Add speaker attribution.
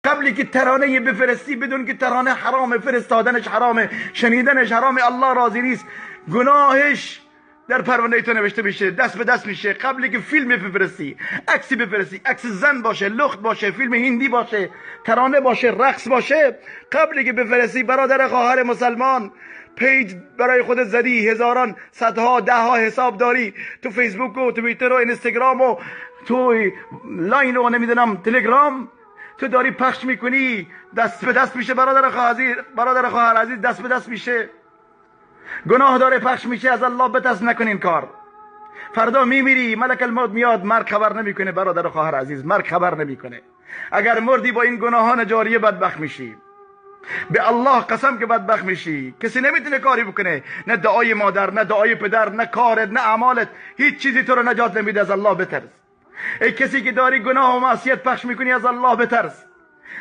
Speaker 1: قبلی که ترانه بفرستی بدون که ترانه حرامه، فرستادنش حرامه، شنیدنش حرامه، الله راضی نیست، گناهش در پرونده تو نوشته بشه، دست به دست میشه. قبلی که فیلم بفرستی، عکسی بفرستی، عکس زن باشه، لخت باشه، فیلم هندی باشه، ترانه باشه، رقص باشه، قبلی که بفرستی برادر خواهر مسلمان، پیج برای خودت زدی، هزاران، صدها، دهها حساب داری تو فیسبوک و توییتر و اینستاگرام و تو لاین و نمیدونم تلگرام، تو داری پخش میکنی، دست به دست میشه. برادر خواهر عزیز دست به دست میشه، گناه داره پخش میشه. از الله بترس، نکنین کار. فردا میمیری، ملک الموت میاد، مرگ خبر نمیکنه. برادر خواهر عزیز، مرگ خبر نمیکنه. اگر مردی با این گناهان جاریه بدبخت میشی، به الله قسم که بدبخت میشی. کسی نمیتونه کاری بکنه، نه دعای مادر، نه دعای پدر، نه کارت، نه اعمالت، هیچ چیزی تو رو نجات نمیده. از الله بترس. ای کسی که داری گناه و معصیت پخش میکنی، از الله بترس.